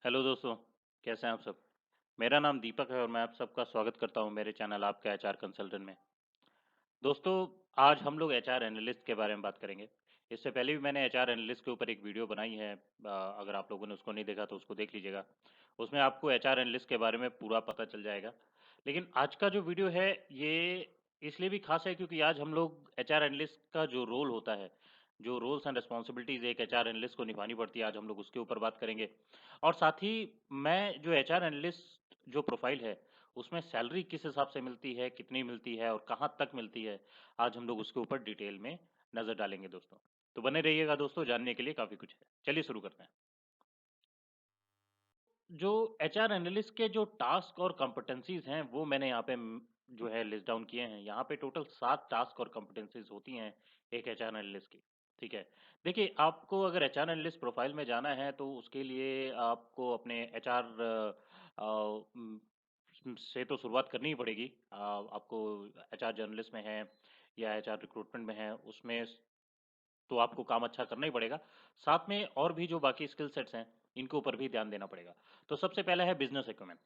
Hello दोस्तों, कैसे हैं आप सब। मेरा नाम दीपक है और मैं आप सबका स्वागत करता हूं मेरे चैनल आपका एचआर कंसल्टेंट में। दोस्तों, आज हम लोग एचआर एनालिस्ट के बारे में बात करेंगे। इससे पहले भी मैंने एचआर एनालिस्ट के ऊपर एक वीडियो बनाई है। अगर आप लोगों ने उसको नहीं देखा तो उसको देख लीजिएगा। उसमें आपको एचआर एनालिस्ट के बारे में पूरा पता चल जाएगा। लेकिन आज का जो वीडियो है ये इसलिए भी खास है क्योंकि आज हम लोग एचआर एनालिस्ट का जो रोल होता है, जो रोल्स एंड रिस्पॉन्सिबिलिटीज एक एचआर एनालिस्ट को निभानी पड़ती है, आज हम लोग उसके ऊपर बात करेंगे। और साथ ही मैं जो एचआर एनालिस्ट जो प्रोफाइल है उसमें सैलरी किस हिसाब से मिलती है, कितनी मिलती है और कहाँ तक मिलती है, आज हम लोग उसके ऊपर डिटेल में नज़र डालेंगे दोस्तों। तो बने रहिएगा दोस्तों, जानने के लिए काफ़ी कुछ है। चलिए शुरू करते हैं। जो एचआर एनालिस्ट के जो टास्क और कॉम्पिटेंसीज हैं वो मैंने यहाँ पे जो है लिस्ट डाउन किए हैं। यहाँ पे टोटल 7 टास्क और कॉम्पिटेंसीज होती हैं एक एचआर एनालिस्ट की। ठीक है, देखिए आपको अगर एचआर एनालिस्ट प्रोफाइल में जाना है तो उसके लिए आपको अपने एचआर से तो शुरुआत करनी ही पड़ेगी। आपको एचआर जर्नलिस्ट में है या एचआर रिक्रूटमेंट में है, उसमें तो आपको काम अच्छा करना ही पड़ेगा। साथ में और भी जो बाकी स्किल सेट्स हैं इनके ऊपर भी ध्यान देना पड़ेगा। तो सबसे पहला है बिजनेस एक्यूमेंट।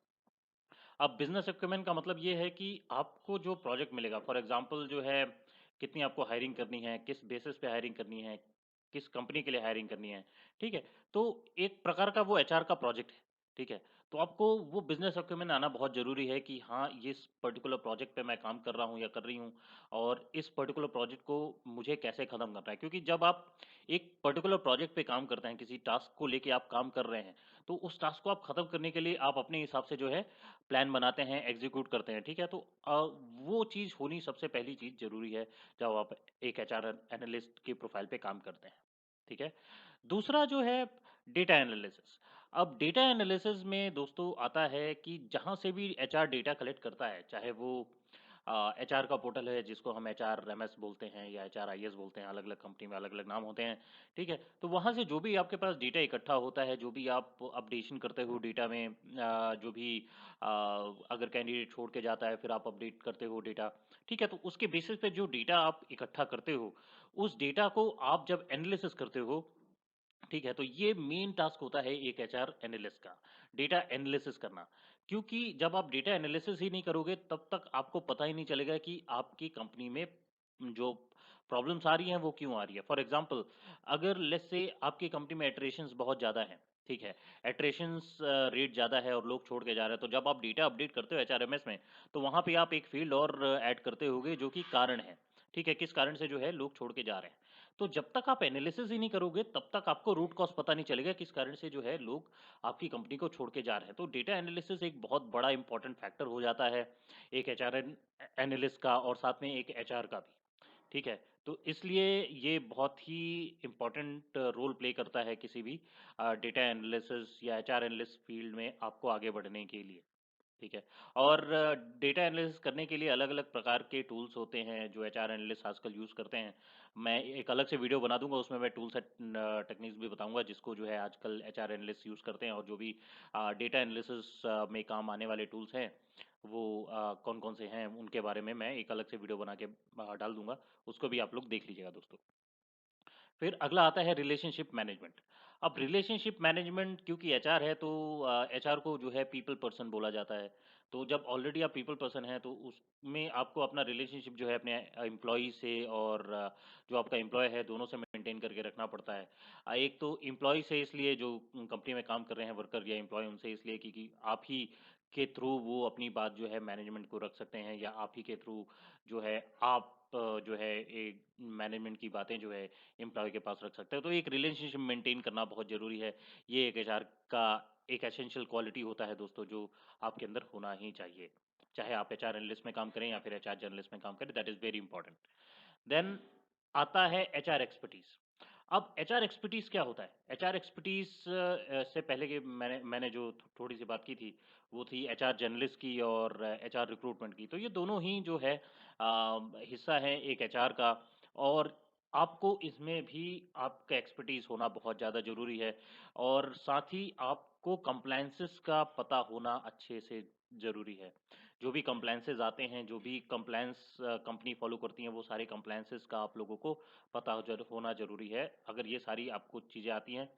अब बिजनेस एक्यूमेंट का मतलब ये है कि आपको जो प्रोजेक्ट मिलेगा, फॉर एग्जांपल जो है कितनी आपको हायरिंग करनी है, किस बेसिस पे हायरिंग करनी है, किस कंपनी के लिए हायरिंग करनी है। ठीक है, तो एक प्रकार का वो एचआर का प्रोजेक्ट है। ठीक है, तो आपको वो बिजनेस एक्यूमेंट आना बहुत जरूरी है कि हाँ, ये इस पर्टिकुलर प्रोजेक्ट पे मैं काम कर रहा हूँ या कर रही हूँ और इस पर्टिकुलर प्रोजेक्ट को मुझे कैसे खत्म करना है। क्योंकि जब आप एक पर्टिकुलर प्रोजेक्ट पे काम करते हैं, किसी टास्क को लेके आप काम कर रहे हैं, तो उस टास्क को आप खत्म करने के लिए आप अपने हिसाब से जो है प्लान बनाते हैं, एग्जीक्यूट करते हैं। ठीक है, तो वो चीज़ होनी सबसे पहली चीज़ ज़रूरी है जब आप एक एचआर एनालिस्ट की प्रोफाइल पे काम करते हैं। ठीक है, दूसरा जो है डेटा एनालिसिस। अब डेटा एनालिसिस में दोस्तों आता है कि जहाँ से भी एचआर डेटा कलेक्ट करता है, चाहे वो एचआर का पोर्टल है जिसको हम एचआर एमएस बोलते हैं या एचआर आईएस बोलते हैं, अलग अलग कंपनी में अलग अलग नाम होते हैं। ठीक है, तो वहाँ से जो भी आपके पास डेटा इकट्ठा होता है, जो भी आप अपडेशन करते हो डेटा में, जो भी अगर कैंडिडेट छोड़ के जाता है फिर आप अपडेट करते हो डेटा। ठीक है, तो उसके बेसिस पे जो डेटा आप इकट्ठा करते हो, उस डेटा को आप जब एनालिसिस करते हो, ठीक है, तो ये मेन टास्क होता है एक एचआर एनालिस्ट का, डेटा एनालिसिस करना। क्योंकि जब आप डेटा एनालिसिस ही नहीं करोगे तब तक आपको पता ही नहीं चलेगा कि आपकी कंपनी में जो प्रॉब्लम्स आ रही हैं वो क्यों आ रही है। फॉर एग्जांपल, अगर लेट्स से आपकी कंपनी में एट्रेशंस बहुत ज़्यादा हैं, ठीक है, एट्रेशंस रेट ज़्यादा है और लोग छोड़ के जा रहे हैं, तो जब आप डेटा अपडेट करते हो एचआरएमएस में, तो वहाँ पे आप एक फील्ड और ऐड करते होगे जो कि कारण है। ठीक है, किस कारण से जो है लोग छोड़ के जा रहे हैं। तो जब तक आप एनालिसिस ही नहीं करोगे तब तक आपको रूट कॉज पता नहीं चलेगा किस कारण से जो है लोग आपकी कंपनी को छोड़ के जा रहे हैं। तो डेटा एनालिसिस एक बहुत बड़ा इंपॉर्टेंट फैक्टर हो जाता है एक एचआर एनालिस्ट का और साथ में एक एचआर का भी। ठीक है, तो इसलिए ये बहुत ही इम्पोर्टेंट रोल प्ले करता है किसी भी डेटा एनालिसिस या एचआर एनालिस्ट फील्ड में आपको आगे बढ़ने के लिए। ठीक है, और डेटा एनालिसिस करने के लिए अलग अलग प्रकार के टूल्स होते हैं जो एचआर एनालिस्ट आजकल यूज़ करते हैं। मैं एक अलग से वीडियो बना दूंगा, उसमें मैं टूल्स टेक्निक्स भी बताऊंगा जिसको जो है आजकल एचआर एनालिस्ट यूज़ करते हैं, और जो भी डेटा एनालिसिस में काम आने वाले टूल्स हैं वो कौन कौन से हैं उनके बारे में मैं एक अलग से वीडियो बना के डाल दूंगा। उसको भी आप लोग देख लीजिएगा दोस्तों। फिर अगला आता है रिलेशनशिप मैनेजमेंट। अब रिलेशनशिप मैनेजमेंट, क्योंकि एचआर है तो एचआर को जो है पीपल पर्सन बोला जाता है। तो जब ऑलरेडी आप पीपल पर्सन हैं तो उसमें आपको अपना रिलेशनशिप जो है अपने एम्प्लॉय से और जो आपका एम्प्लॉय है दोनों से मेंटेन करके रखना पड़ता है। एक तो एम्प्लॉय से इसलिए जो कंपनी में काम कर रहे हैं वर्कर या एम्प्लॉय, उनसे इसलिए क्योंकि आप ही के थ्रू वो अपनी बात जो है मैनेजमेंट को रख सकते हैं, या आप ही के थ्रू जो है आप जो है एक मैनेजमेंट की बातें जो है एम्प्लॉय के पास रख सकते हैं। तो एक रिलेशनशिप मेंटेन करना बहुत ज़रूरी है। ये एक एचआर का एक एसेंशियल क्वालिटी होता है दोस्तों जो आपके अंदर होना ही चाहिए, चाहे आप एचआर एनालिस्ट में काम करें या फिर एचआर जर्नलिस्ट में काम करें, that is very important. Then आता है एचआर एक्सपर्टीज। अब एचआर एक्सपर्टीज क्या होता है? एचआर एक्सपर्टीज से पहले के मैंने जो थोड़ी सी बात की थी वो थी एचआर जर्नलिस्ट की और एचआर रिक्रूटमेंट की। तो ये दोनों ही जो है हिस्सा है एक एचआर का, और आपको इसमें भी आपका एक्सपर्टीज होना बहुत ज़्यादा ज़रूरी है, और साथ ही आपको कंप्लायंसेस का पता होना अच्छे से ज़रूरी है। जो भी कंप्लायंसेस आते हैं, जो भी कंप्लायंस कंपनी फॉलो करती हैं, वो सारे कंप्लायंसेस का आप लोगों को पता होना ज़रूरी है। अगर ये सारी आपको चीज़ें आती हैं,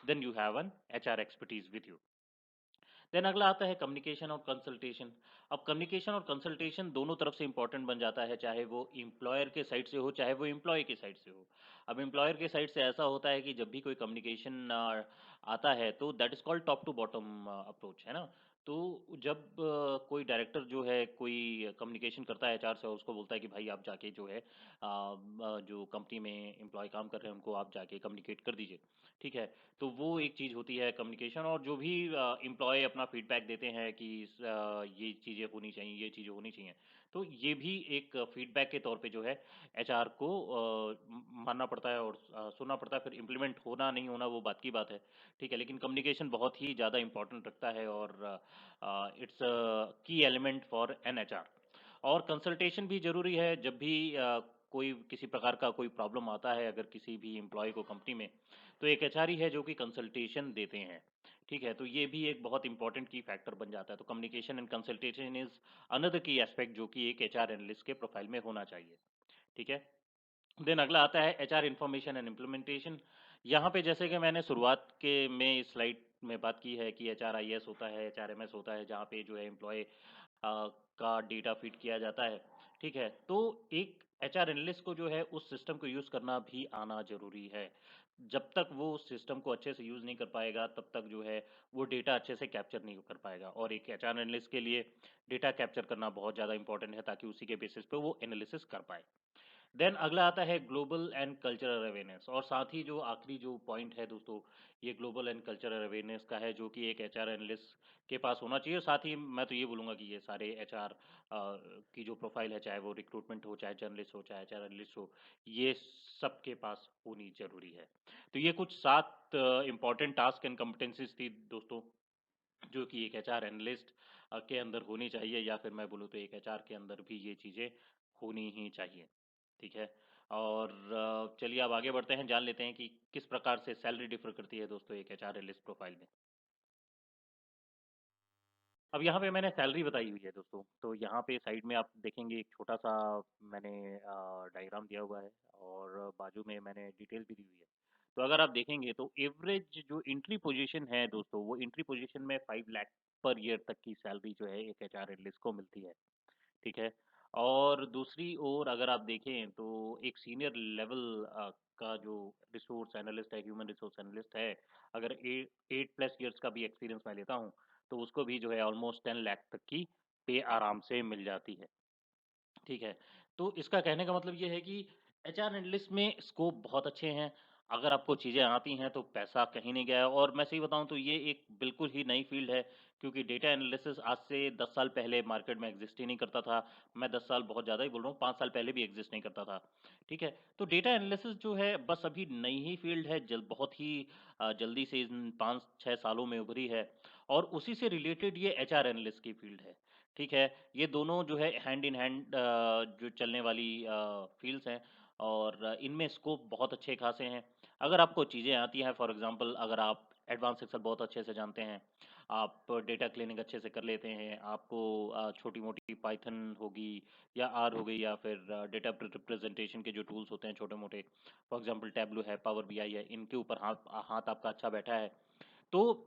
then you have an HR expertise with you. Then अगला आता है कम्युनिकेशन और कंसल्टेशन। अब कम्युनिकेशन और कंसल्टेशन दोनों तरफ से इंपॉर्टेंट बन जाता है, चाहे वो एम्प्लॉयर के साइड से हो चाहे वो एम्प्लॉय के साइड से हो। अब एम्प्लॉयर के साइड से ऐसा होता है कि जब भी कोई कम्युनिकेशन आता है तो that is called top to bottom approach, है ना। तो जब कोई डायरेक्टर जो है कोई कम्युनिकेशन करता है एचआर से और उसको बोलता है कि भाई आप जाके जो है जो कंपनी में एम्प्लॉय काम कर रहे हैं उनको आप जाके कम्युनिकेट कर दीजिए, ठीक है। तो वो एक चीज़ होती है कम्युनिकेशन। और जो भी एम्प्लॉय अपना फीडबैक देते हैं कि ये चीज़ें होनी चाहिए, ये चीज़ें होनी चाहिए, तो ये भी एक फीडबैक के तौर पे जो है एचआर को मानना पड़ता है और सुनना पड़ता है। फिर इम्प्लीमेंट होना नहीं होना वो बात की बात है, ठीक है। लेकिन कम्युनिकेशन बहुत ही ज़्यादा इंपॉर्टेंट रखता है और इट्स की एलिमेंट फॉर एन एचआर। और कंसल्टेशन भी ज़रूरी है जब भी कोई किसी प्रकार का कोई प्रॉब्लम आता है अगर किसी भी एम्प्लॉय को कंपनी में, तो एक एचआर ही है जो कि कंसल्टेशन देते हैं, ठीक है। तो ये भी एक बहुत इंपॉर्टेंट की फैक्टर बन जाता है। तो communication and consultation is another की एस्पेक्ट जो कि एक एचआर एनालिस्ट के प्रोफाइल में होना चाहिए, ठीक है। देन अगला आता है एचआर इन्फॉर्मेशन एंड इम्प्लीमेंटेशन। यहाँ पे जैसे कि मैंने शुरुआत के में इस स्लाइड में बात की है कि एचआरआईएस होता है, एचआरएमएस होता है, जहाँ पे जो है एम्प्लॉय का डेटा फीड किया जाता है, ठीक है। तो एक एचआर एनालिस्ट को जो है उस सिस्टम को यूज़ करना भी आना ज़रूरी है। जब तक वो उस सिस्टम को अच्छे से यूज़ नहीं कर पाएगा तब तक जो है वो डेटा अच्छे से कैप्चर नहीं कर पाएगा। और एक एचआर एनालिस्ट के लिए डेटा कैप्चर करना बहुत ज़्यादा इंपॉर्टेंट है ताकि उसी के बेसिस पे वो एनालिसिस कर पाए। देन अगला आता है ग्लोबल एंड कल्चरल अवेयरनेस। और साथ ही जो आखिरी जो पॉइंट है दोस्तों, ये ग्लोबल एंड कल्चरल अवेयरनेस का है जो कि एक एचआर एनालिस्ट के पास होना चाहिए। साथ ही मैं तो ये बोलूँगा कि ये सारे एचआर की जो प्रोफाइल है, चाहे वो रिक्रूटमेंट हो, चाहे जर्नलिस्ट हो, चाहे एचआर एनालिस्ट हो, ये सबके पास होनी ज़रूरी है। तो ये कुछ 7 इंपॉर्टेंट टास्क एंड कॉम्पिटेंसीज थी दोस्तों, जो कि एक एचआर एनालिस्ट के अंदर होनी चाहिए, या फिर मैं बोलूँ तो एक एचआर के अंदर भी ये चीज़ें होनी ही चाहिए, ठीक है। और चलिए अब आगे बढ़ते हैं, जान लेते हैं कि किस प्रकार से सैलरी डिफर करती है दोस्तों एक एचआर एनालिस्ट प्रोफाइल में। अब यहाँ पे मैंने सैलरी बताई हुई है दोस्तों, तो यहाँ पे साइड में आप देखेंगे एक छोटा सा मैंने डायग्राम दिया हुआ है और बाजू में मैंने डिटेल भी दी हुई है। तो अगर आप देखेंगे तो एवरेज जो एंट्री पोजीशन है दोस्तों, वो एंट्री पोजीशन में 5 लाख पर ईयर तक की सैलरी जो है एक एचआर एनालिस्ट को मिलती है, ठीक है। और दूसरी ओर अगर आप देखें तो एक सीनियर लेवल का जो रिसोर्स एनालिस्ट है, ह्यूमन रिसोर्स एनालिस्ट है, अगर 8+ ईयर्स का भी एक्सपीरियंस मैं लेता हूँ तो उसको भी जो है ऑलमोस्ट 10 लाख तक की पे आराम से मिल जाती है, ठीक है। तो इसका कहने का मतलब ये है कि एचआर एनालिस्ट में स्कोप बहुत अच्छे हैं। अगर आपको चीज़ें आती हैं तो पैसा कहीं नहीं गया है। और मैं सही बताऊँ तो ये एक बिल्कुल ही नई फील्ड है, क्योंकि डेटा एनालिसिस आज से 10 साल पहले मार्केट में एग्जिस्ट ही नहीं करता था। मैं 10 साल बहुत ज़्यादा ही बोल रहा हूँ, 5 साल पहले भी एग्जिस्ट नहीं करता था, ठीक है। तो डेटा एनालिसिस जो है बस अभी नई ही फील्ड है, बहुत ही जल्दी से इन 5-6 सालों में उभरी है। और उसी से रिलेटेड ये एचआर एनालिस्ट की फील्ड है, ठीक है। ये दोनों जो है हैंड इन हैंड जो चलने वाली फील्ड्स हैं, और इनमें स्कोप बहुत अच्छे खासे हैं। अगर आपको चीज़ें आती हैं, फॉर एग्जांपल अगर आप एडवांस एक्सेल बहुत अच्छे से जानते हैं, आप डेटा क्लीनिंग अच्छे से कर लेते हैं, आपको छोटी मोटी पाइथन होगी या आर हो गई, या फिर डेटा रिप्रेजेंटेशन के जो टूल्स होते हैं छोटे मोटे, फॉर एग्जांपल टैबलू है, पावर बीआई है, इनके ऊपर हाथ हाथ आपका अच्छा बैठा है, तो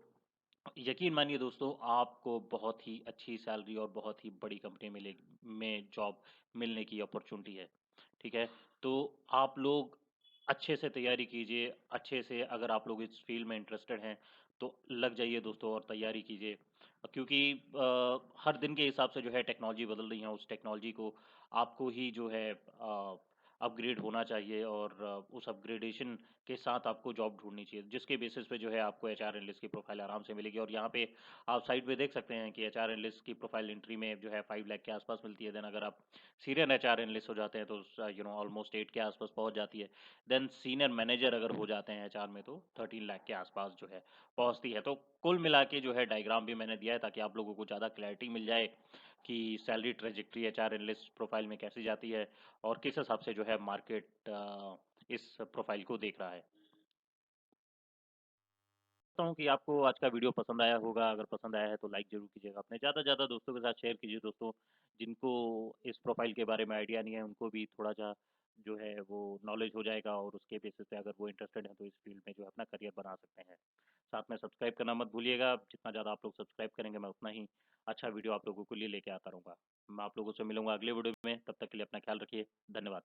यकीन मानिए दोस्तों आपको बहुत ही अच्छी सैलरी और बहुत ही बड़ी कंपनी में जॉब मिलने की अपॉर्चुनिटी है, ठीक है। तो आप लोग अच्छे से तैयारी कीजिए, अच्छे से अगर आप लोग इस फील्ड में इंटरेस्टेड हैं तो लग जाइए दोस्तों और तैयारी कीजिए। क्योंकि हर दिन के हिसाब से जो है टेक्नोलॉजी बदल रही है, उस टेक्नोलॉजी को आपको ही जो है अपग्रेड होना चाहिए, और उस अपग्रेडेशन के साथ आपको जॉब ढूंढनी चाहिए, जिसके बेसिस पे जो है आपको एचआर एनालिस्ट की प्रोफाइल आराम से मिलेगी। और यहाँ पे आप साइड पे देख सकते हैं कि एचआर एनालिस्ट की प्रोफाइल एंट्री में जो है 5 लाख के आसपास मिलती है। देन अगर आप सीनियर एचआर एनालिस्ट हो जाते हैं तो ऑलमोस्ट 8 के आसपास पहुंच जाती है। देन सीनियर मैनेजर अगर हो जाते हैं एचआर में तो 13 लाख के आसपास जो है पहुंचती है। तो कुल मिला के जो है डायग्राम भी मैंने दिया है ताकि आप लोगों को ज़्यादा क्लैरिटी मिल जाए कि salary trajectory HR analyst profile में कैसी जाती है और किस हिसाब से जो है मार्केट इस प्रोफाइल को देख रहा है। चाहता हूँ कि आपको आज का वीडियो पसंद आया होगा। अगर पसंद आया है तो लाइक ज़रूर कीजिएगा, अपने ज़्यादा से ज़्यादा दोस्तों के साथ शेयर कीजिए दोस्तों, जिनको इस प्रोफाइल के बारे में आइडिया नहीं है उनको भी थोड़ा सा जो है वो नॉलेज हो जाएगा, और उसके बेसिस पे अगर वो इंटरेस्टेड हैं तो इस फील्ड में जो है अपना करियर बना सकते हैं। साथ में सब्सक्राइब करना मत भूलिएगा। जितना ज़्यादा आप लोग सब्सक्राइब करेंगे मैं उतना ही अच्छा वीडियो आप लोगों के लिए लेके आता रहूँगा। मैं आप लोगों से मिलूंगा अगले वीडियो में, तब तक के लिए अपना ख्याल रखिए। धन्यवाद।